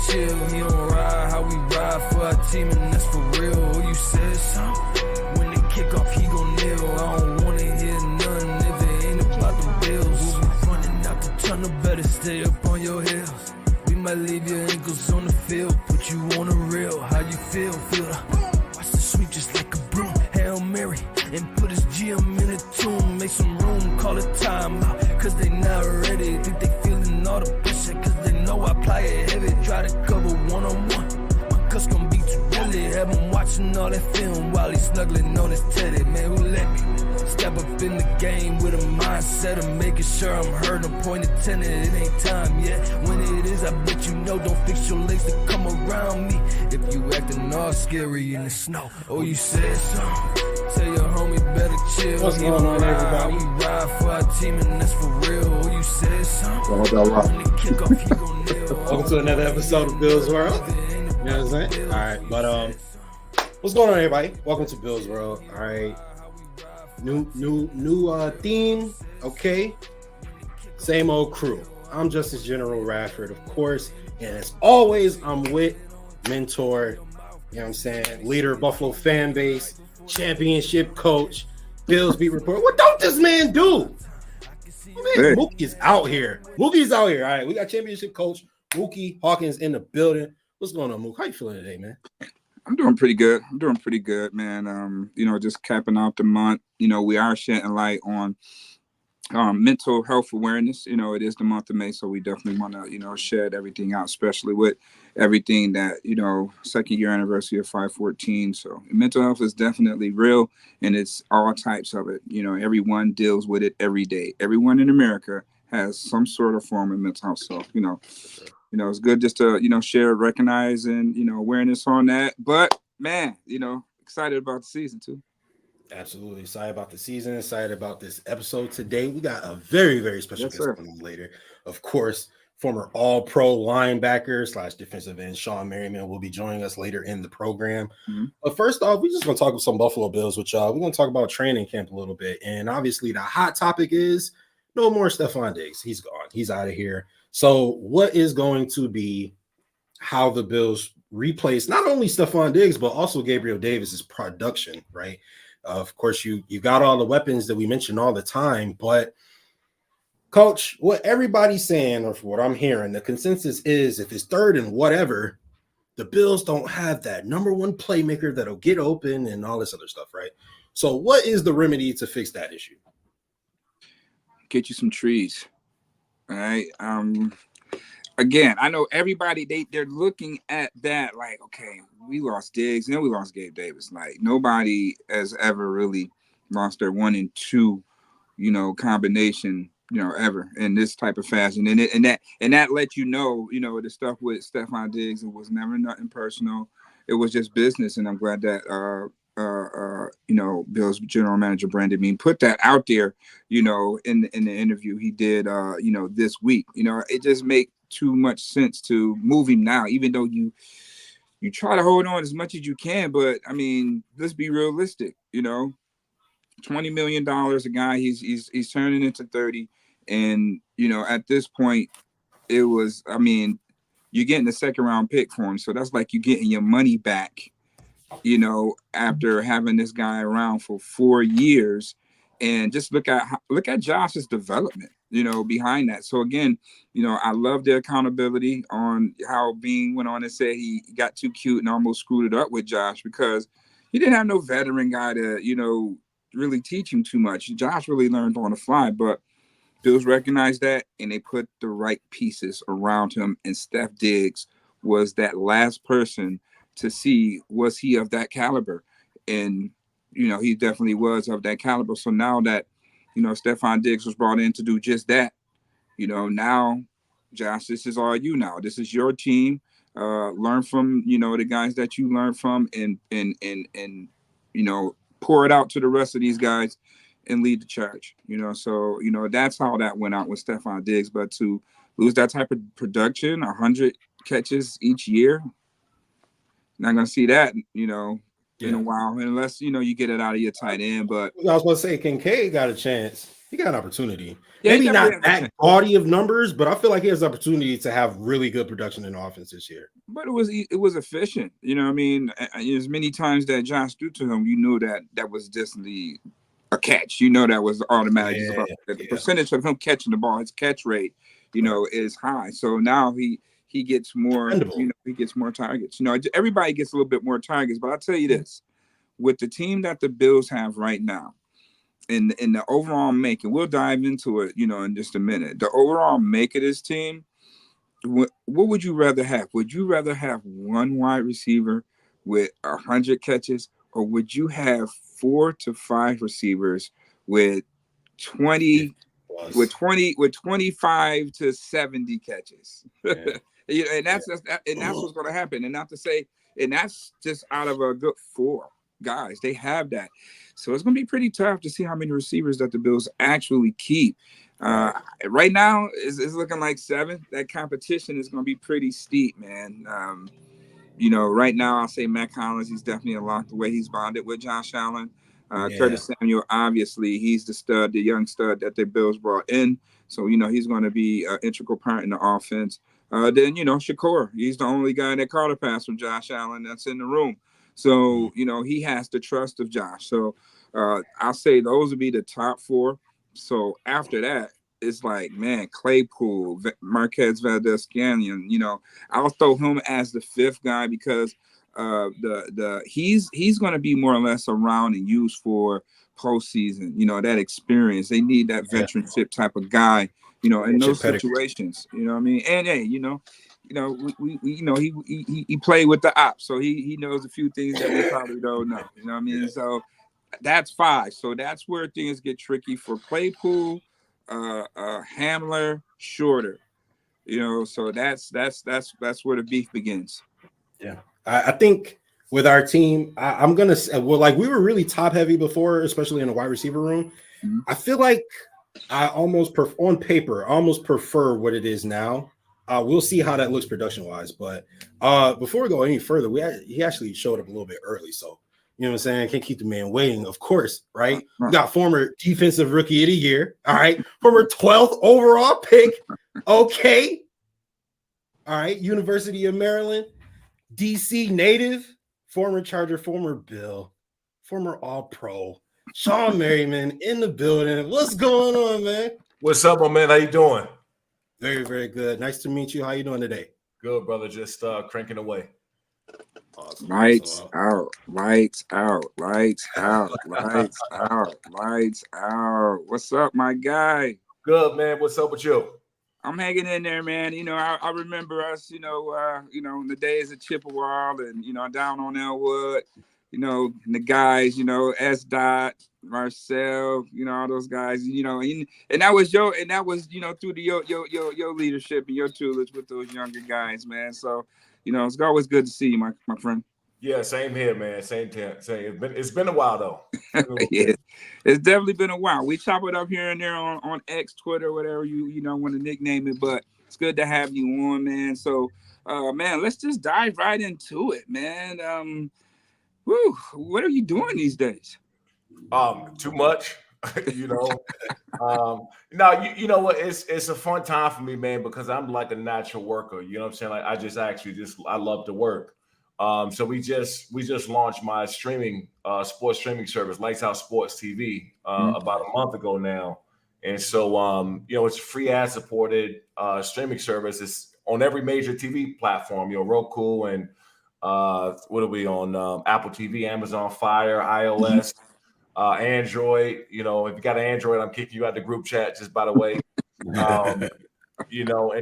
chill. He don't ride how we ride for our team, and that's for real. Oh, you said something? When they kick off, he gon' kneel. I don't wanna hear none if it ain't about the bills. We'll be running out the tunnel, better stay up on your heels. We might leave your ankles on the field, put you on the real. How you feel? Feel the watch the sweep just like a broom. Hail Mary and put his GM in a tomb. Make some room, call it timeout, cause they not ready. Think they feeling all the pressure, cause they know I apply it heavy. Try to cover one-on-one, my cuss gon' be too deadly. Have him watching all that film while he's snuggling on his teddy. Man, who let me step up in the game with a mindset of making sure I'm heard. I'm pointing tenant, it ain't time yet. When it is, I bet you know, don't fix your legs to come around me. If you acting all scary in the snow, oh, you said something? Tell your homie better chill. What's going on, everybody? We ride for our team, and that's for real. Oh, you said something? Welcome to another episode of Bill's World. You know what I'm saying? All right, but what's going on, everybody? Welcome to Bill's World. All right, new theme. Okay, same old crew. I'm Justice General Radford, of course, and as always, I'm with mentor. You know what I'm saying? Leader of Buffalo fan base, championship coach, Bills beat reporter. What don't this man do? Man, Muki's out here. Muki's out here. All right, we got championship coach Muki Hawkins in the building. What's going on, Muki? How you feeling today, man? I'm doing pretty good. Man. Just capping off the month. We are shedding light on mental health awareness. It is the month of May, so we definitely want to, shed everything out, especially with everything that, second year anniversary of 514. So mental health is definitely real, and it's all types of it. Everyone deals with it every day. Everyone in America has some sort of form of mental health. So, it's good just to, share, recognize, and, awareness on that. But man, excited about the season too. Absolutely excited about the season, excited about this episode today. We got a very, very special guest coming later. Of course, former all-pro linebacker / defensive end Shawne Merriman will be joining us later in the program. Mm-hmm. But first off, we're just going to talk about some Buffalo Bills with y'all. We're going to talk about training camp a little bit. And obviously the hot topic is no more Stefon Diggs. He's gone. He's out of here. So what is going to be how the Bills replace not only Stefon Diggs, but also Gabriel Davis's production, right? Of course, you got all the weapons that we mention all the time, but Coach, what everybody's saying, or what I'm hearing, the consensus is if it's third and whatever, the Bills don't have that number one playmaker that'll get open and all this other stuff, right? So what is the remedy to fix that issue? Get you some trees. All right. Again, I know everybody, they're looking at that like, okay, we lost Diggs and then we lost Gabe Davis. Like nobody has ever really lost their 1 and 2, combination, ever in this type of fashion. And that let the stuff with Stefon Diggs, it was never nothing personal. It was just business. And I'm glad that Bill's general manager Brandon Beane put that out there, in the interview he did this week. It just makes too much sense to move him now, even though you try to hold on as much as you can. But I mean, let's be realistic, $20 million a guy, he's turning into 30. And, at this point, it was, you're getting a second round pick for him. So that's like you getting your money back, after having this guy around for 4 years. And just look at Josh's development, behind that. So again, I love the accountability on how Bean went on and said he got too cute and almost screwed it up with Josh because he didn't have no veteran guy to, really teach him too much. Josh really learned on the fly, but Bills recognized that and they put the right pieces around him. And Steph Diggs was that last person to see, was he of that caliber? And he definitely was of that caliber. So now that, Stefon Diggs was brought in to do just that, now, Josh, this is all you now. This is your team. Learn from, the guys that you learned from and pour it out to the rest of these guys and lead the charge. So, that's how that went out with Stefon Diggs. But to lose that type of production, 100 catches each year, not going to see that, in a while, unless you get it out of your tight end. But I was going to say Kincaid got a chance. He got an opportunity. Yeah, maybe not that gaudy of numbers, but I feel like he has the opportunity to have really good production in the offense this year. But it was efficient. I mean, as many times that Josh threw to him, that was just a catch. That was automatic. The percentage of him catching the ball, his catch rate, is high. So now he gets more. He gets more targets. Everybody gets a little bit more targets. But I'll tell you this: with the team that the Bills have right now, in the overall make, and we'll dive into it, in just a minute. The overall make of this team. What would you rather have? Would you rather have one wide receiver with 100 catches, or would you have 4 to 5 receivers with 25 to 70 catches? Yeah. And that's what's going to happen. And not to say, and that's just out of a good 4 guys. They have that. So it's going to be pretty tough to see how many receivers that the Bills actually keep. Right now it's looking like 7. That competition is going to be pretty steep, man. Right now I'll say Matt Collins, he's definitely unlocked the way he's bonded with Josh Allen. Curtis Samuel, obviously he's the young stud that the Bills brought in. So, he's going to be an integral part in the offense. Then, Shakur, he's the only guy that caught a pass from Josh Allen that's in the room. So, he has the trust of Josh. So I'll say those would be the top 4. So after that, it's like, man, Claypool, Marquez Valdes-Scantling, I'll throw him as the 5th guy because he's going to be more or less around and used for postseason, that experience. They need that veteranship type of guy, in those situations, what I mean? And hey, he played with the ops, so he knows a few things that we probably don't know, what I mean? So that's 5. So that's where things get tricky for Claypool, Hamler, Shorter. So that's where the beef begins. Yeah, I think with our team, I'm gonna say, we were really top heavy before, especially in the wide receiver room. Mm-hmm. I feel like I almost on paper prefer what it is now. We'll see how that looks production wise, but before we go any further, he actually showed up a little bit early, so. You know what I'm saying? Can't keep the man waiting, of course, right? We got former defensive rookie of the year, all right? Former 12th overall pick, okay. All right, University of Maryland, DC native, former Charger, former Bill, former All-Pro, Shawne Merriman in the building. What's going on, man? What's up, my man? How you doing? Very, very good. Nice to meet you. How you doing today? Good, brother. Just cranking away. Awesome. Lights out. What's up, my guy? Good, man. What's up with you? I'm hanging in there, man. I remember us, in the days of Chippewa and, down on Elwood, the guys, S. Dot, Marcel, all those guys, and that was through your leadership and your tutelage with those younger guys, man. So, it's always good to see you, my friend. Yeah, same here, man. Same. It's been a while though. Yeah, it's definitely been a while. We chop it up here and there on X, Twitter, whatever you want to nickname it. But it's good to have you on, man. So, man, let's just dive right into it, man. What are you doing these days? Too much. You know what? It's a fun time for me, man, because I'm like a natural worker. You know what I'm saying? Like I love to work. So we just launched my sports streaming service, Lights Out Sports TV, about a month ago now. And so it's a free ad supported streaming service. It's on every major TV platform, Roku and what are we on? Apple TV, Amazon Fire, iOS. Android, if you got an Android, I'm kicking you out the group chat, just by the way. And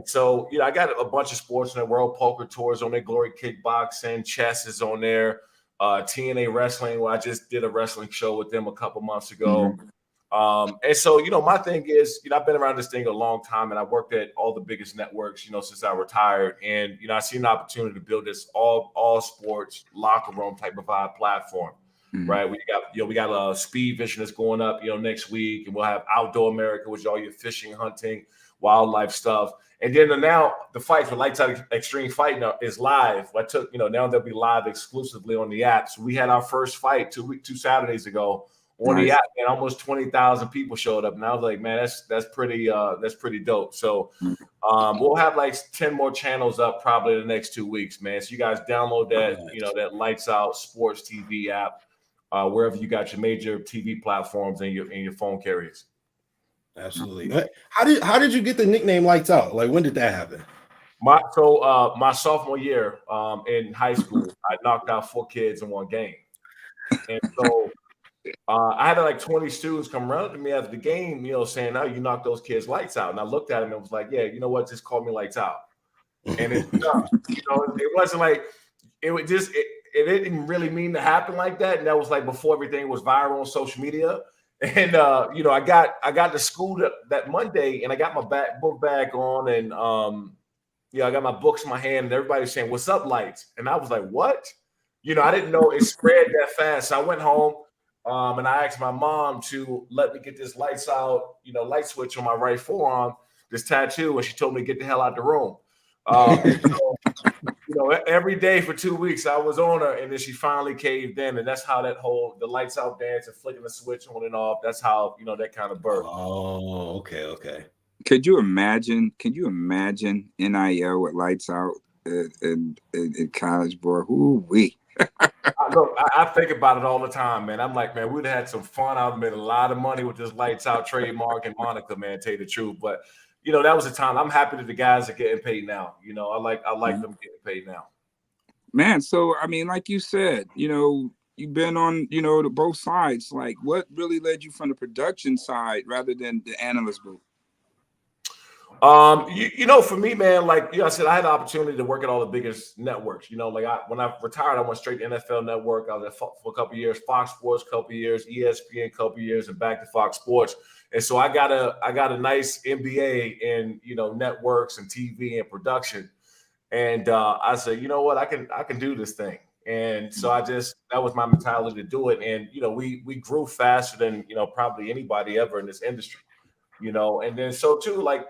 so, I got a bunch of sports on there. World Poker Tours on there, Glory Kickboxing, chess is on there, TNA Wrestling, where I just did a wrestling show with them a couple months ago. And so, my thing is, I've been around this thing a long time, and I worked at all the biggest networks, since I retired. And, I see an opportunity to build this all sports locker room type of vibe platform. Right, we got Speed Vision that's going up, next week, and we'll have Outdoor America, which is all your fishing, hunting, wildlife stuff, And then now the fight for Lights Out Extreme Fight now is live. I took, now they'll be live exclusively on the app. So we had our first fight two Saturdays ago on the app, and almost 20,000 people showed up. And I was like, man, that's pretty dope. So we'll have like 10 more channels up probably in the next 2 weeks, man. So you guys download that, that Lights Out Sports TV app wherever you got your major TV platforms and your phone carriers. Absolutely. How did you get the nickname Lights Out? Like, when did that happen? My sophomore year in high school, I knocked out 4 kids in one game. And so I had like 20 students come around to me after the game, saying, "Oh, you knocked those kids lights out." And I looked at them and was like, "Yeah, you know what? Just call me Lights Out." And it wasn't like it didn't really mean to happen like that. And that was like before everything was viral on social media. And I got to school that Monday, and I got my book bag on, and I got my books in my hand, and everybody was saying, "What's up, Lights?" And I was like, "What?" I didn't know it spread that fast. So I went home, and I asked my mom to let me get this Lights Out, light switch on my right forearm, this tattoo, and she told me to get the hell out the room. Every day for 2 weeks I was on her, and then she finally caved in, and that's how the Lights Out dance and flicking the switch on and off. That's how that kind of birth. Oh, okay. Could you imagine NIL with Lights Out in college, boy? Ooh-wee. I think about it all the time, man. I'm like, man, we'd have had some fun. I've made a lot of money with this Lights Out trademark and moniker, man. Tell you the truth, but that was a time. I'm happy that the guys are getting paid now. I like them getting paid now. Man, so I mean, like you said, you've been on, both sides. Like, what really led you from the production side rather than the analyst booth? For me, man, like I said, I had the opportunity to work at all the biggest networks. When I retired, I went straight to NFL Network. I was at for a couple of years, Fox Sports, a couple of years, ESPN, a couple of years, and back to Fox Sports. And so I got a nice MBA in networks and TV and production. And I said, you know what, I can do this thing. And so that was my mentality to do it. And we grew faster than probably anybody ever in this industry. And then so too, like,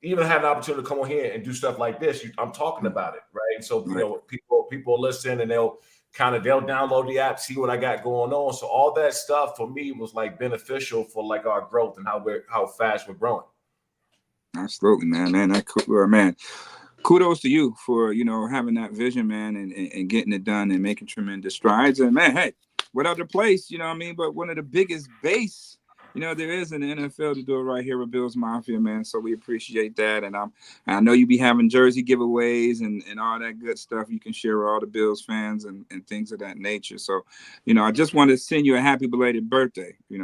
even had an opportunity to come on here and do stuff like this. I'm talking about it, right? And so people listen, and they'll download the app, see what I got going on. So all that stuff for me was like beneficial for like our growth and how fast we're growing. Absolutely, man. Man, kudos to you for having that vision, man, and getting it done and making tremendous strides. And man, hey, what other place, but one of the biggest base there is in the NFL to do it right here with Bills Mafia, man. So we appreciate that. And I know you be having jersey giveaways and all that good stuff you can share with all the Bills fans and things of that nature. So, I just wanted to send you a happy belated birthday. By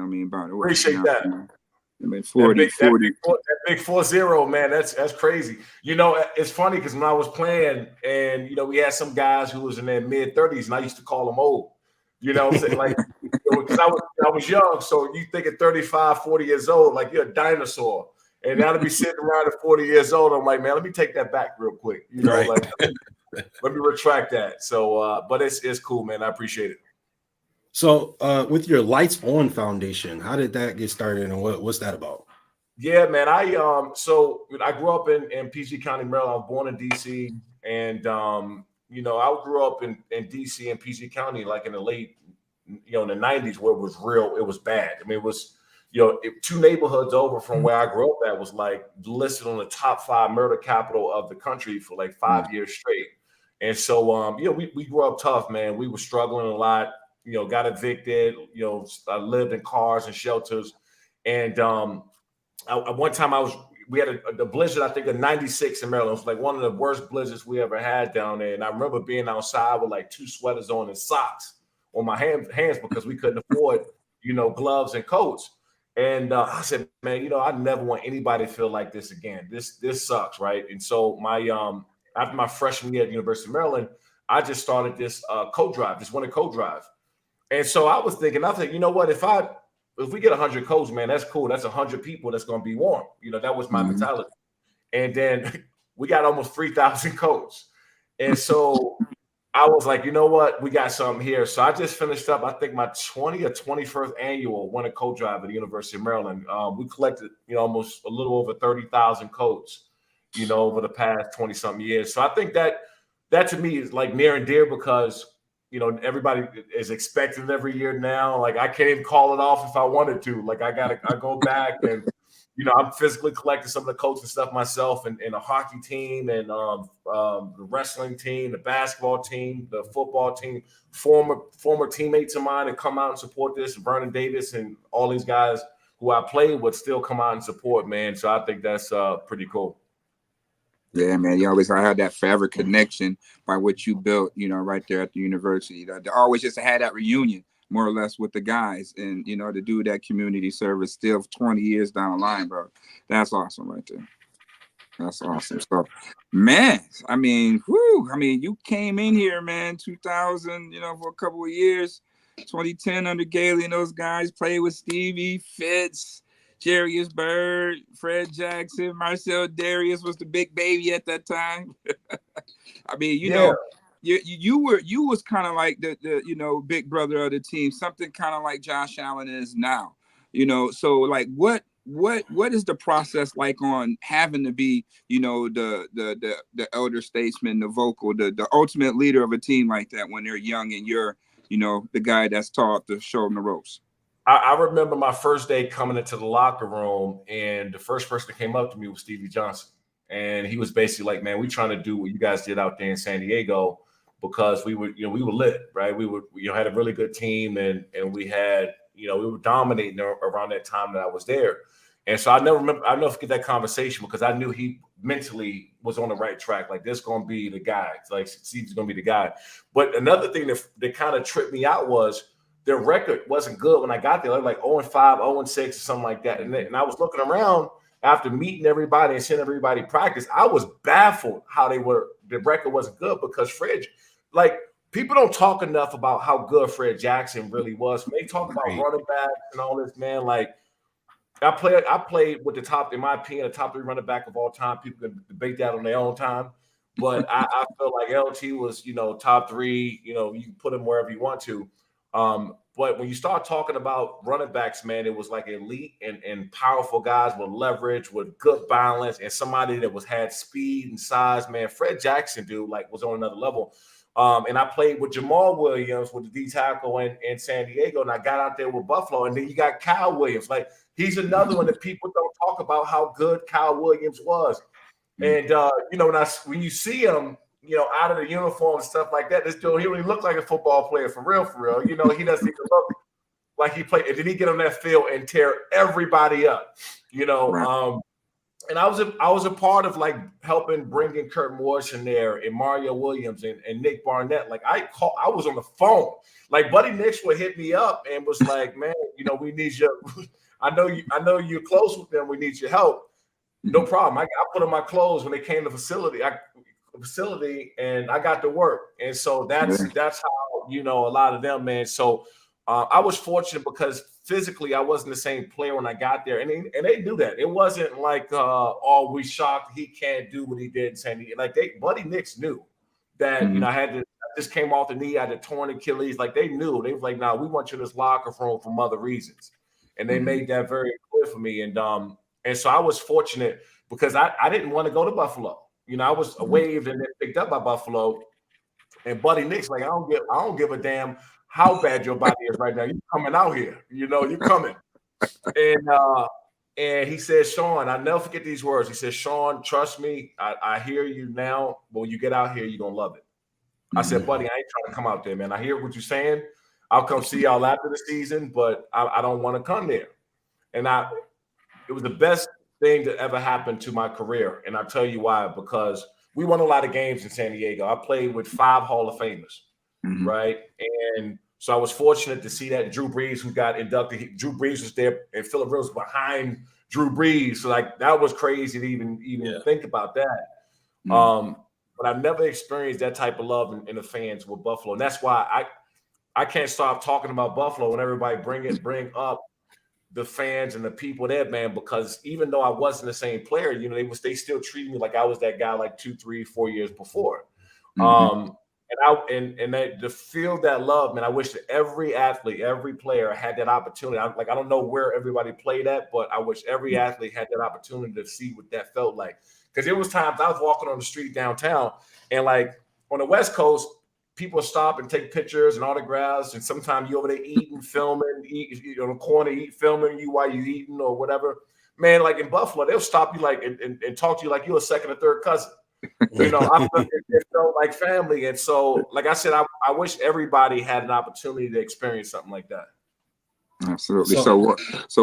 the way. Appreciate that. I mean, 40. That big 40, man. That's crazy. It's funny because when I was playing, and we had some guys who was in their mid-30s, and I used to call them old. I'm saying, like, because I was young, so you think at 35, 40 years old, like you're a dinosaur, and now to be sitting around at 40 years old, I'm like, man, let me take that back real quick. Right. Like, let me retract that. So, but it's cool, man. I appreciate it. So, with your Lights On Foundation, how did that get started, and what's that about? Yeah, man. I grew up in PG County, Maryland. I was born in DC, and I grew up in DC and PG County, like in the late, in the 90s, where it was bad. I mean, it was, 2 neighborhoods over from where I grew up at was like listed on the top 5 murder capital of the country for like 5 years straight. And so, we grew up tough, man. We were struggling a lot, got evicted, I lived in cars and shelters. And one time we had the blizzard, I think, of 96 in Maryland. It was like one of the worst blizzards we ever had down there. And I remember being outside with like 2 sweaters on and socks on my hands because we couldn't afford, gloves and coats. And I said, man, I never want anybody to feel like this again. This sucks, right? And so after my freshman year at the University of Maryland, I just started this coat drive, this winter coat drive. And so I was thinking, you know what, if we get 100 coats, man, that's cool. That's 100 people that's going to be warm. That was my mentality. And then we got almost 3,000 coats. And so I was like, you know what? We got something here. So I just finished up, I think, my 20th or 21st annual winter coat drive at the University of Maryland. We collected, almost a little over 30,000 coats. over the past 20-something years. So I think that to me is like near and dear because, everybody is expecting it every year now. Like I can't even call it off if I wanted to. Like I go back and, I'm physically collecting some of the coaching stuff myself and a hockey team and the wrestling team, the basketball team, the football team, former teammates of mine that come out and support this, Vernon Davis and all these guys who I played with still come out and support, man. So I think that's pretty cool. Yeah, man. You always had that forever connection by what you built, right there at the university. They always just had that reunion, more or less, with the guys, and to do that community service still 20 years down the line, bro. That's awesome, right there. That's awesome stuff, man. I mean, you came in here, man, 2000, for a couple of years, 2010 under Gailey and those guys, played with Stevie, Fitz, Jarius Bird, Fred Jackson, Marcel Darius was the big baby at that time. I mean, you was kind of like the big brother of the team, something kind of like Josh Allen is now. So like what is the process like on having to be, the elder statesman, the vocal, the ultimate leader of a team like that when they're young and you're, the guy that's taught to show them the ropes? I remember my first day coming into the locker room, and the first person that came up to me was Stevie Johnson. And he was basically like, man, we trying to do what you guys did out there in San Diego because we were lit, right? We were, had a really good team and we had, we were dominating around that time that I was there. And so I'll never forget that conversation because I knew he mentally was on the right track. Like, this is going to be the guy. Like, Steve's going to be the guy. But another thing that kind of tripped me out was their record wasn't good when I got there. They were like 0-5, 0-6, or something like that. And I was looking around after meeting everybody and seeing everybody practice. I was baffled how the record wasn't good because Fred, like, people don't talk enough about how good Fred Jackson really was. When they talk about running backs and all this, man, like, I played with in my opinion, the top 3 running back of all time. People can debate that on their own time. But I felt like LT was, top 3, you can put him wherever you want to. But when you start talking about running backs, man, it was like elite and powerful guys with leverage, with good balance, and somebody that had speed and size, man. Fred Jackson, dude, like, was on another level. And I played with Jamal Williams with the D tackle in San Diego, and I got out there with Buffalo. And then you got Kyle Williams. Like, he's another one that people don't talk about how good Kyle Williams was. And when you see him, out of the uniform and stuff like that, this dude, he really looked like a football player for real. He doesn't even look like he played. And then he get on that field and tear everybody up, Right. And I was a part of like helping bringing Kurt Morrison there and Mario Williams and Nick Barnett. Like I was on the phone. Like Buddy Nix would hit me up and was like, man, we need you. I know you're close with them. We need your help. No problem. I put on my clothes when they came to the facility. And I got to work. And so that's how, a lot of them, man. So I was fortunate because physically I wasn't the same player when I got there. And they knew that. It wasn't like, we shocked he can't do what he did in San Diego. Like Buddy Nix knew that, I just came off the knee, I had a torn Achilles. Like they knew. They was like, nah, we want you in this locker room for other reasons. And they made that very clear for me. And so I was fortunate because I didn't want to go to Buffalo. I was waived and then picked up by Buffalo, and Buddy Nix, like, I don't give a damn how bad your body is right now. You're coming out here, you're coming. And he said, Shawne, I'll never forget these words. He said, Shawne, trust me, I hear you now, but when you get out here, you're gonna love it. I said, Buddy, I ain't trying to come out there, man. I hear what you're saying. I'll come see y'all after the season, but I don't want to come there. And it was the best thing that ever happened to my career. And I'll tell you why, because we won a lot of games in San Diego. I played with 5 Hall of Famers, right? And so I was fortunate to see that Drew Brees, who got inducted, Drew Brees was there and Phillip Rivers behind Drew Brees. So like that was crazy to even think about that. But I've never experienced that type of love in the fans with Buffalo. And that's why I can't stop talking about Buffalo when everybody bring up the fans and the people there, man, because even though I wasn't the same player, they still treated me like I was that guy like 2, 3, 4 years before. To feel that love, man, I wish that every athlete, every player had that opportunity. I don't know where everybody played at, but I wish every athlete had that opportunity to see what that felt like. Because there was times I was walking on the street downtown, and like on the West Coast, people stop and take pictures and autographs, and sometimes you over there eating, filming, on the corner, filming you while you eating or whatever. Man, like in Buffalo, they'll stop you like and talk to you like you're a second or third cousin. You know, I felt like family. And so, like I said, I wish everybody had an opportunity to experience something like that. Absolutely. So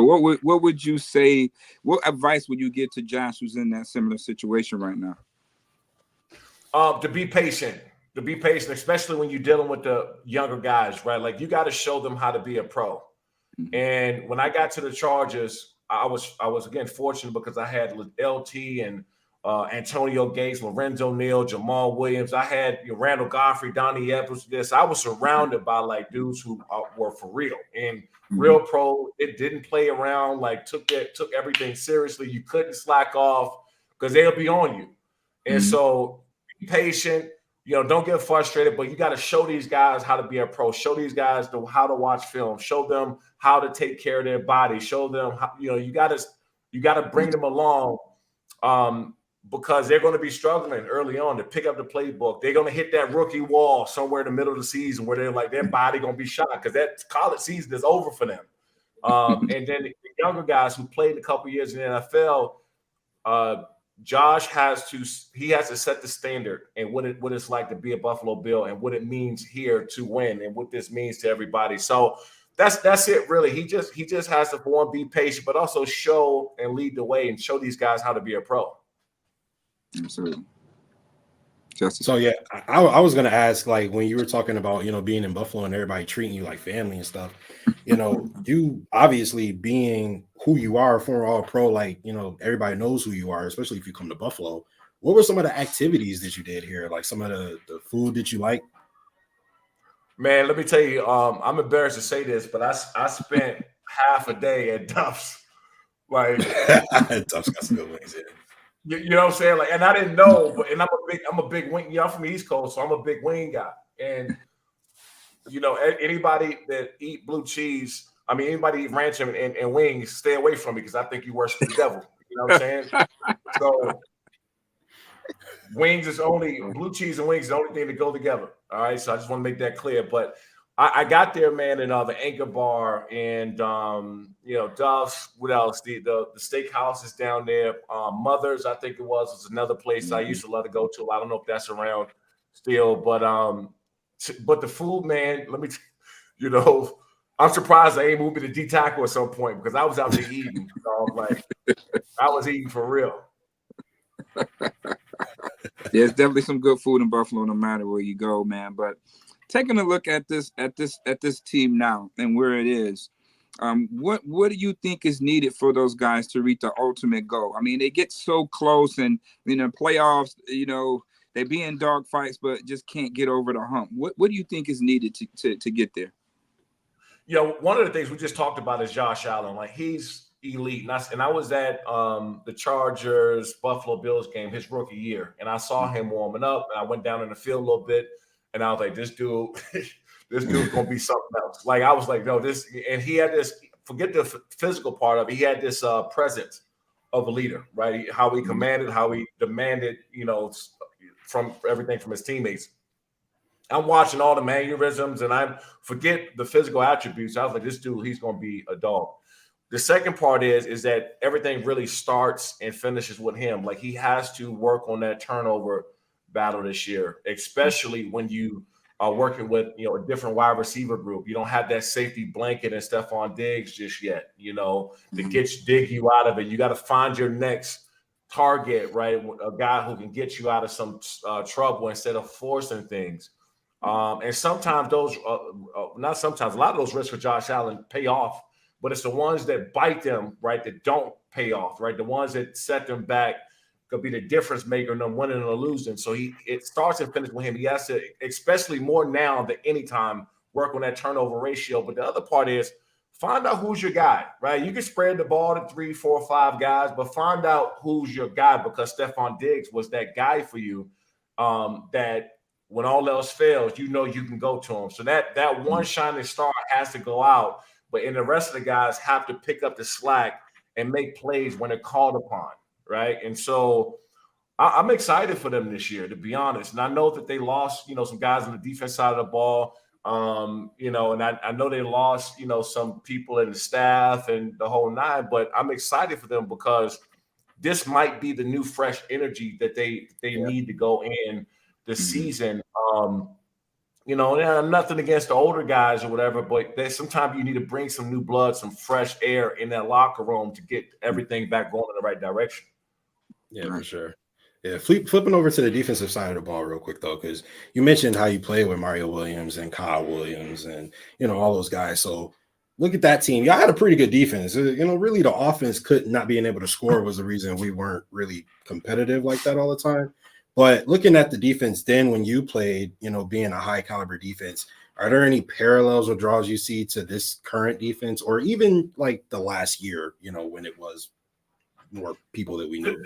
what would you say? What advice would you give to Josh, who's in that similar situation right now? To be patient. To be patient, especially when you're dealing with the younger guys, right? Like, you got to show them how to be a pro. Mm-hmm. And when I got to the Chargers, I was again fortunate because I had LT and Antonio Gates, Lorenzo Neal, Jamal Williams. I had Randall Godfrey, Donnie Evans. I was surrounded by like dudes who were for real and real pro. It didn't play around, like took everything seriously. You couldn't slack off because they'll be on you. And so be patient. Don't get frustrated, but you got to show these guys how to be a pro. Show these guys how to watch film. Show them how to take care of their body. Show them how, you got to bring them along because they're going to be struggling early on to pick up the playbook. They're going to hit that rookie wall somewhere in the middle of the season where they're like, their body going to be shot because that college season is over for them. And then the younger guys who played a couple years in the NFL, Josh has to set the standard and what it's like to be a Buffalo Bill and what it means here to win and what this means to everybody. So that's it, really. He just has to, for one, be patient, but also show and lead the way and show these guys how to be a pro. Absolutely. Justus. So yeah, I was gonna ask, like, when you were talking about being in Buffalo and everybody treating you like family and stuff, you obviously being who you are, former All-Pro, like everybody knows who you are, especially if you come to Buffalo. What were some of the activities that you did here? Like some of the food that you like? Man, let me tell you, I'm embarrassed to say this, but I spent half a day at Duff's. Like Duff's got some good wings, yeah. You know what I'm saying? Like, and I didn't know, and I'm a big wing. I'm from the East Coast, so I'm a big wing guy. And anybody that eat blue cheese, anybody eat ranch and wings, stay away from me because I think you worship the devil. You know what I'm saying? So blue cheese and wings is the only thing that go together. All right. So I just want to make that clear. But I got there, man, in the Anchor Bar and Duff's. What else? The steakhouse is down there. Mother's, I think it was another place I used to love to go to. I don't know if that's around still, but the food, man. Let me, I'm surprised they ain't moved me to D-Taco at some point because I was out there eating. Like I was eating for real. There's definitely some good food in Buffalo, no matter where you go, man. But taking a look at this team now and where it is, what do you think is needed for those guys to reach the ultimate goal? They get so close, and playoffs, they be in dog fights, but just can't get over the hump. What do you think is needed to get there? One of the things we just talked about is Josh Allen. Like, he's elite, and I was at the Chargers Buffalo Bills game his rookie year, and I saw him warming up, and I went down in the field a little bit. And I was like, this dude's gonna be something else. Like, I was like, no, this, and he had this, forget the physical part of it. He had this presence of a leader, right? How he commanded, how he demanded, from everything from his teammates. I'm watching all the mannerisms and I forget the physical attributes. I was like, this dude, he's gonna be a dog. The second part is that everything really starts and finishes with him. Like, he has to work on that turnover battle this year, especially when you are working with a different wide receiver group. You don't have that safety blanket and Stephon Diggs just yet, to dig you out of it. You got to find your next target, right? A guy who can get you out of some trouble instead of forcing things. And sometimes a lot of those risks for Josh Allen pay off, but it's the ones that bite them, right, that don't pay off, right? The ones that set them back could be the difference maker in them winning or losing. So it starts and finishes with him. He has to, especially more now than any time, work on that turnover ratio. But the other part is find out who's your guy, right? You can spread the ball to 3, 4, 5 guys, but find out who's your guy, because Stephon Diggs was that guy for you that when all else fails, you can go to him. So that one shining star has to go out, but the rest of the guys have to pick up the slack and make plays when they're called upon. Right. And so I'm excited for them this year, to be honest. And I know that they lost, some guys on the defense side of the ball. And I know they lost, some people in the staff and the whole nine, but I'm excited for them because this might be the new fresh energy that they need to go in this season. Nothing against the older guys or whatever, but sometimes you need to bring some new blood, some fresh air in that locker room to get everything back going in the right direction. Yeah, for sure. Yeah, flipping over to the defensive side of the ball real quick, though, because you mentioned how you play with Mario Williams and Kyle Williams and, all those guys. So look at that team. Y'all had a pretty good defense. Really the offense not being able to score was the reason we weren't really competitive like that all the time. But looking at the defense then when you played, being a high caliber defense, are there any parallels or draws you see to this current defense or even like the last year, when it was more people that we knew?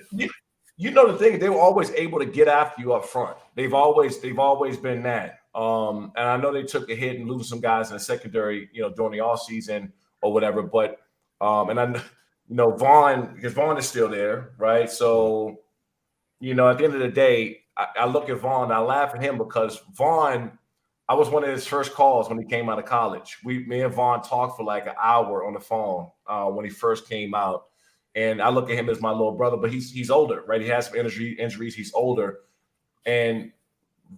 The thing, they were always able to get after you up front. They've always been that. And I know they took a hit and lose some guys in the secondary, during the offseason or whatever. But and I Vaughn, because Vaughn is still there, right? So, at the end of the day, I look at Vaughn and I laugh at him because Vaughn, I was one of his first calls when he came out of college. Me and Vaughn talked for like an hour on the phone when he first came out. And I look at him as my little brother, but he's older, right? He has some injuries. He's older. And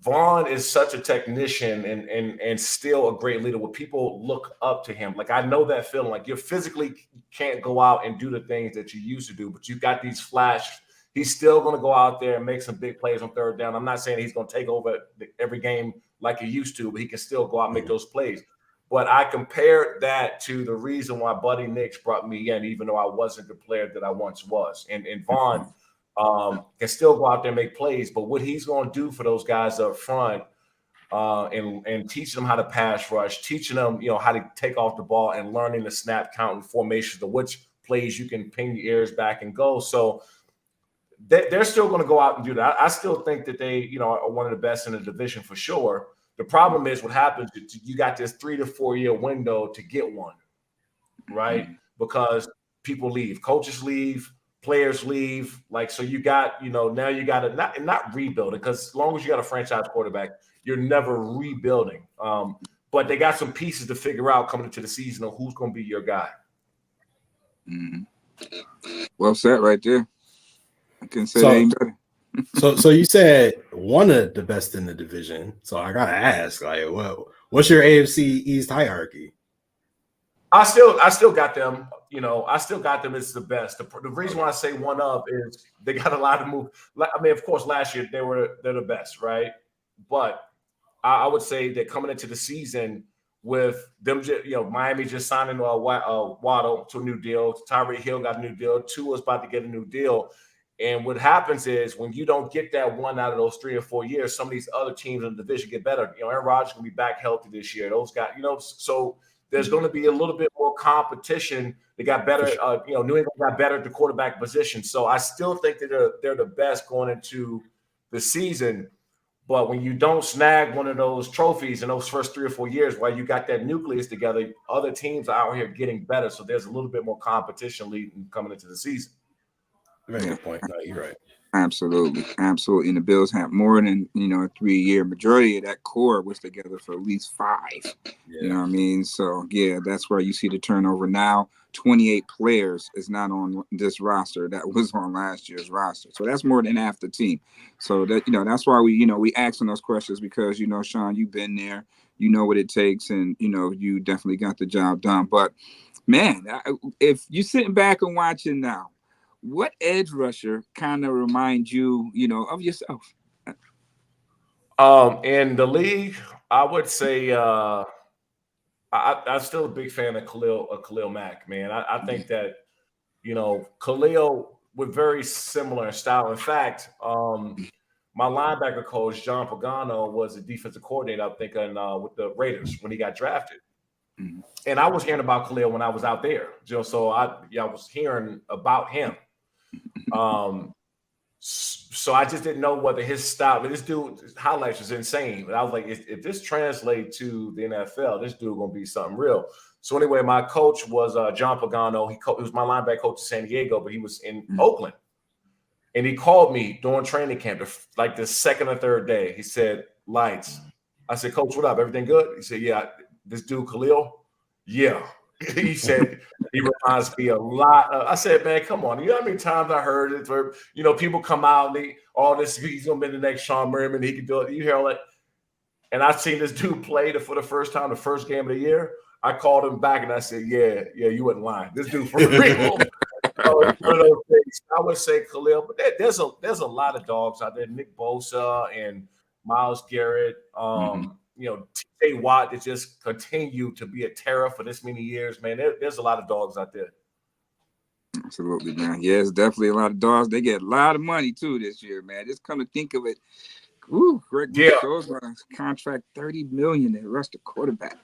Vaughn is such a technician and still a great leader where people look up to him. Like, I know that feeling. Like, you physically can't go out and do the things that you used to do, but you got these flash. He's still going to go out there and make some big plays on third down. I'm not saying he's going to take over every game like he used to, but he can still go out and make those plays. But I compared that to the reason why Buddy Nix brought me in, even though I wasn't the player that I once was. And Vaughn can still go out there and make plays, but what he's going to do for those guys up front and teaching them how to pass rush, teaching them, how to take off the ball and learning the snap count and formations of which plays you can ping your ears back and go. So they're still going to go out and do that. I still think that they, are one of the best in the division for sure. The problem is what happens is you got this 3 to 4 year window to get one, right? Because people leave, coaches leave, players leave. Like, so you got, now you got to not rebuild it, because as long as you got a franchise quarterback, you're never rebuilding. But they got some pieces to figure out coming into the season of who's going to be your guy. Well said right there. I can say that ain't better. So you said one of the best in the division. So I gotta ask, like, what's your AFC East hierarchy? I still got them. I still got them as the best. The reason why I say one of is they got a lot of move. I mean, of course, last year they're the best, right? But I would say that coming into the season with them, Miami just signing Waddle to a new deal. Tyreek Hill got a new deal. Tua's about to get a new deal. And what happens is when you don't get that one out of those 3 or 4 years, some of these other teams in the division get better. Aaron Rodgers is going to be back healthy this year. Those guys, so there's going to be a little bit more competition. They got better. New England got better at the quarterback position. So I still think that they're the best going into the season. But when you don't snag one of those trophies in those first 3 or 4 years, while you got that nucleus together, other teams are out here getting better. So there's a little bit more competition leading coming into the season. Very good point. No, you're right. Absolutely. And the Bills have more than, a 3-year. Majority of that core was together for at least 5. Yeah. You know what I mean? So, yeah, that's where you see the turnover now. 28 players is not on this roster that was on last year's roster. So that's more than half the team. So that, that's why we asking those questions because, Shawne, you've been there, you know what it takes, and, you definitely got the job done. But, man, if you're sitting back and watching now, what edge rusher kind of reminds you, of yourself? In the league, I would say I'm still a big fan of Khalil Mack, man. I think that, Khalil, we're very similar in style. In fact, my linebacker coach, John Pagano, was a defensive coordinator, I think, with the Raiders when he got drafted. Mm-hmm. And I was hearing about Khalil when I was out there, so I was hearing about him. So I just didn't know whether his style, but this dude's highlights was insane. But I was like, if this translates to the NFL, this dude gonna be something real. So anyway, my coach was John Pagano. He was my linebacker coach in San Diego, but he was in Oakland. And he called me during training camp, like the second or third day. He said, "Lights." I said, "Coach, what up? Everything good?" He said, "Yeah." This dude, Khalil, yeah. He said, he reminds me a lot. I said, "Man, come on. You know how many times I heard it where, people come out and he's going to be the next Shawne Merriman. He can do it." You hear all that. And I seen this dude play for the first time, the first game of the year. I called him back and I said, yeah, you wasn't lying. This dude for real. One of those things. I would say Khalil, but there's a lot of dogs out there. Nick Bosa and Myles Garrett, T.J. Watt that just continue to be a terror for this many years, man. There's a lot of dogs out there. Absolutely, man. Yeah, it's definitely a lot of dogs. They get a lot of money too this year, man. Just come to think of it. Ooh, Greg Rousseau's contract $30 million to rush the quarterback.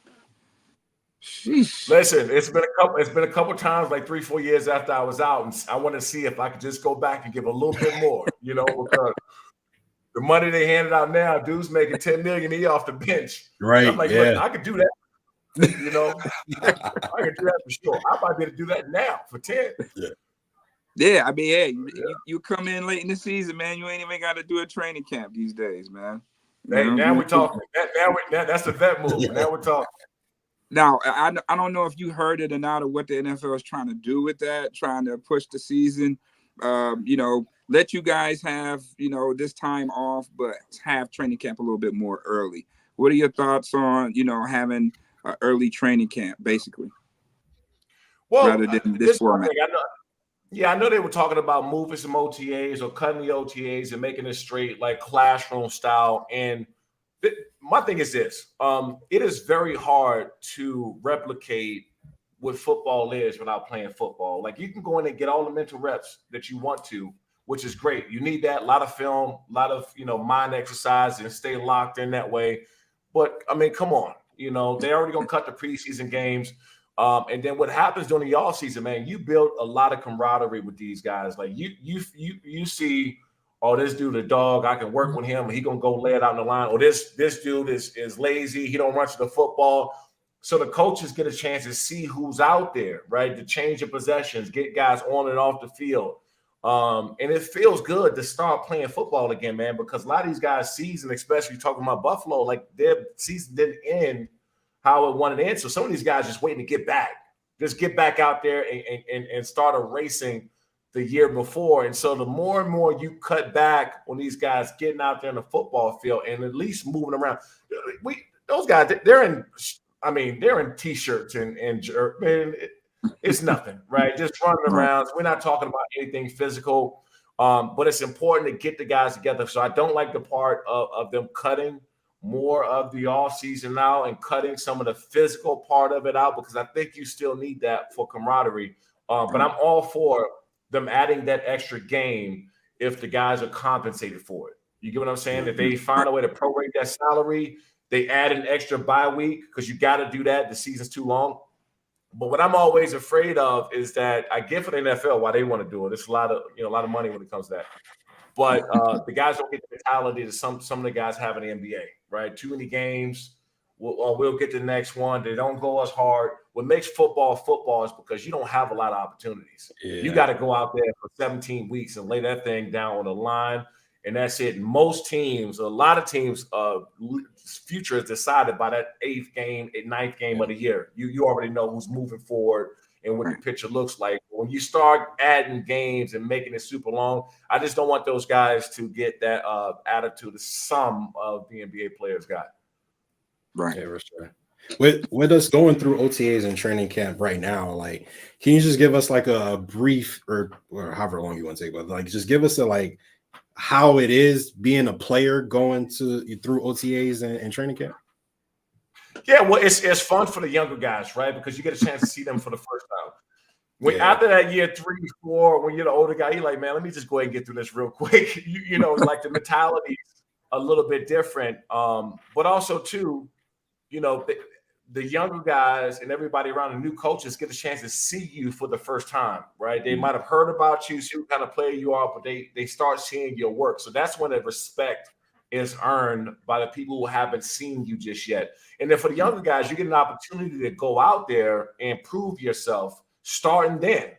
Sheesh. Listen, it's been a couple times, like 3-4 years after I was out, and I want to see if I could just go back and give a little bit more, because the money they handed out now, dude's making $10 million, he off the bench. Right. I'm like, look, I could do that. I could do that for sure. I might be able to do that now for 10. Yeah, I mean, hey, you come in late in the season, man. You ain't even got to do a training camp these days, man. Hey, now we're talking. That's a vet move. Now we're talking. Now, I don't know if you heard it or not, or what the NFL is trying to do with that, trying to push the season. Let you guys have, this time off, but have training camp a little bit more early. What are your thoughts on, having an early training camp, basically? Well, rather than this format. I know they were talking about moving some OTAs or cutting the OTAs and making it straight, like classroom style. And my thing is this: it is very hard to replicate what football is without playing football. Like, you can go in and get all the mental reps that you want to, which is great. You need that, a lot of film, a lot of mind exercise, and stay locked in that way. But I mean, come on, they're already gonna cut the preseason games. And then what happens during the off season, man, you build a lot of camaraderie with these guys. Like you see, oh, this dude a dog, I can work with him, and he gonna go lay it out in the line. Or this dude is lazy, he don't run to the football. So the coaches get a chance to see who's out there, right? To change the possessions, get guys on and off the field. And it feels good to start playing football again, man, because a lot of these guys' season, especially talking about Buffalo, like their season didn't end how it wanted to end. So some of these guys just waiting to get back out there and start erasing the year before. And so the more and more you cut back on these guys getting out there in the football field and at least moving around, those guys, they're in t-shirts and man, it's nothing, right? Just running around. We're not talking about anything physical, but it's important to get the guys together. So I don't like the part of them cutting more of the offseason now and cutting some of the physical part of it out, because I think you still need that for camaraderie. But I'm all for them adding that extra game if the guys are compensated for it. You get what I'm saying? If they find a way to prorate that salary, they add an extra bye week, because you got to do that. The season's too long. But what I'm always afraid of is that I get for the NFL why they want to do it. It's a lot of money when it comes to that. But the guys don't get the mentality that some of the guys have in the NBA, right? Too many games, we'll get to the next one. They don't go as hard. What makes football is because you don't have a lot of opportunities. Yeah. You got to go out there for 17 weeks and lay that thing down on the line, and that's it. Most teams, a lot of teams, future is decided by that ninth game of the year. You already know who's moving forward and what the picture looks like. When you start adding games and making it super long, I just don't want those guys to get that attitude that some of the NBA players got. Right. Yeah, for sure. With us going through OTAs and training camp right now, like, can you just give us like a brief or however long you want to take, but like just give us how it is being a player going through OTAs and training camp? Yeah, well, it's fun for the younger guys, right? Because you get a chance to see them for the first time. After that year 3, 4, when you're the older guy, you're like, man, let me just go ahead and get through this real quick. Like the mentality is a little bit different. But also too, the younger guys and everybody around, the new coaches get a chance to see you for the first time, right? They might have heard about you, see what kind of player you are, but they start seeing your work. So that's when the respect is earned by the people who haven't seen you just yet. And then for the younger guys, you get an opportunity to go out there and prove yourself starting then,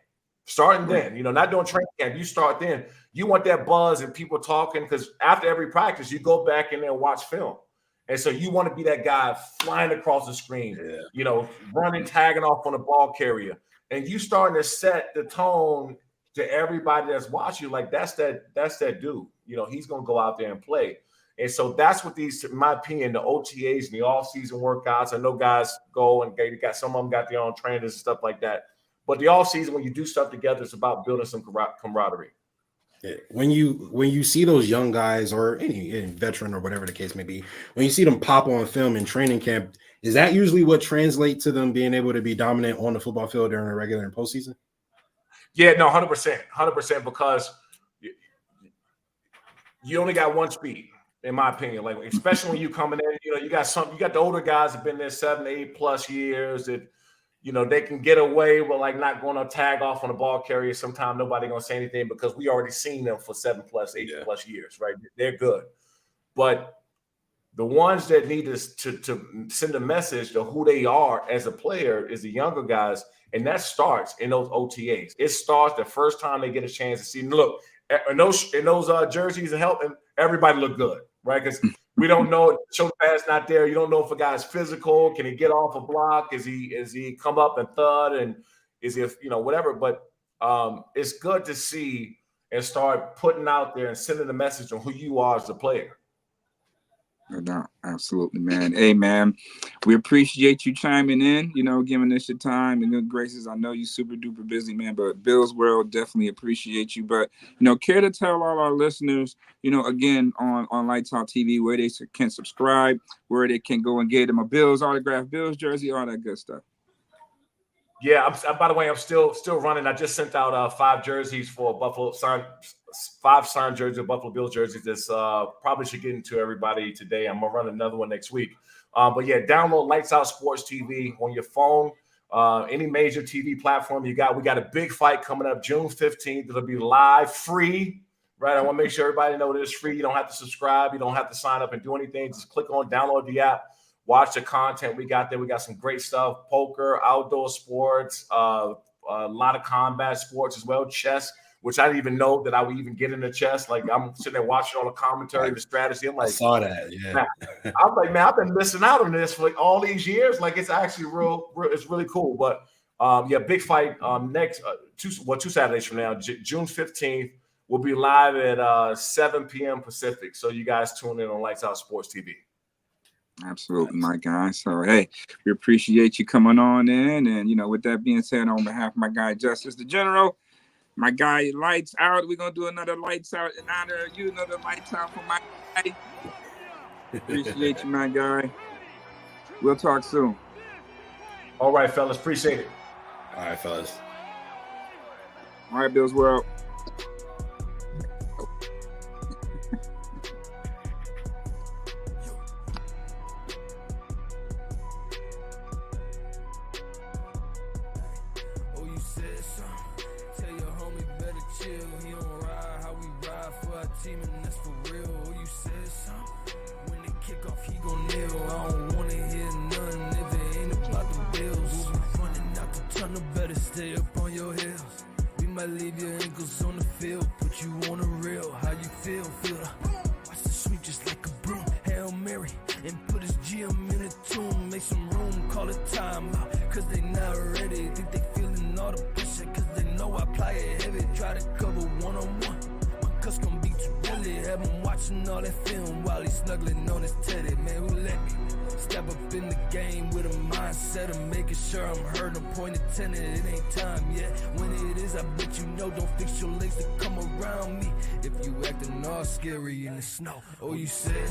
not doing training camp. You start then. You want that buzz and people talking, because after every practice, you go back in there and watch film. And so you want to be that guy flying across the screen, running, tagging off on the ball carrier. And you starting to set the tone to everybody that's watching you. Like, that's that dude. He's going to go out there and play. And so that's what these, in my opinion, the OTAs and the off-season workouts. I know guys go and got some of them got their own trainers and stuff like that. But the off-season, when you do stuff together, it's about building some camaraderie. Yeah. When you see those young guys or any veteran or whatever the case may be, when you see them pop on film in training camp, is that usually what translates to them being able to be dominant on the football field during a regular and postseason? Yeah, no, 100%, because you only got one speed, in my opinion. Like, especially when you coming in, you got the older guys that have been there 7, 8+ years that, they can get away with like not going to tag off on the ball carrier. Sometimes nobody gonna say anything because we already seen them for 7+, 8+ years, right? They're good. But the ones that need to send a message to who they are as a player is the younger guys, and that starts in those OTAs. It starts the first time they get a chance to see. Look, in those jerseys and help, and everybody look good, right? Because we don't know, show pass not there. You don't know if a guy's physical. Can he get off a block? Is he come up and thud? And is he, whatever. But it's good to see and start putting out there and sending a message on who you are as a player. No, absolutely, man. Hey, man, we appreciate you chiming in, giving us your time and good graces. I know you're super duper busy, man, but BillsWrld definitely appreciate you. But, care to tell all our listeners, again, on Lights Out TV, where they can subscribe, where they can go and get them a Bills autograph, Bills jersey, all that good stuff. Yeah, by the way, I'm still running. I just sent out 5 jerseys for Buffalo, 5 signed jerseys of Buffalo Bills jerseys. This probably should get into everybody today. I'm gonna run another one next week. But yeah, download Lights Out Sports TV on your phone, any major TV platform you got. We got a big fight coming up June 15th. It'll be live, free. Right, I want to make sure everybody knows it's free. You don't have to subscribe. You don't have to sign up and do anything. Just click on, download the app. Watch the content we got there. We got some great stuff: poker, outdoor sports, a lot of combat sports as well, chess, which I didn't even know that I would even get into chess. Like, I'm sitting there watching all the commentary, the strategy. I'm like, I saw that. Yeah, I'm like, man, I've been missing out on this for like all these years. Like, it's actually real. It's really cool. But yeah, big fight next 2 Saturdays from now, June 15th. We'll be live at 7 p.m. Pacific. So you guys tune in on Lights Out Sports TV. Absolutely, my guy. So, hey, we appreciate you coming on in. And, with that being said, on behalf of my guy, Justice the General, my guy, Lights Out, we're going to do another Lights Out in honor of you, another Lights Out for my guy. Appreciate you, my guy. We'll talk soon. All right, fellas. Appreciate it. All right, fellas. All right, BillsWrld. Team, and that's for real. Oh, you said something. When they kick off, he gon' kneel. I don't wanna hear none if it ain't about the Bills. We'll be running out the tunnel, better stay up on your heels. We might leave your ankles on the field, put you on the rail. How you feel? Feel the watch the sweep just like a broom. Hail Mary and put his GM in a tomb. Make some room, call it timeout, cause they not ready. Think they feeling all the pressure, cause they know I apply it heavy. Try to cover one-on-one. Cause gon' be too early. Have him watching all that film while he's snuggling on his teddy. Man, who let me step up in the game with a mindset of making sure I'm heard. I'm pointed tenant, it ain't time yet. When it is, I bet you know. Don't fix your legs to come around me if you acting all scary in the snow. Oh, you said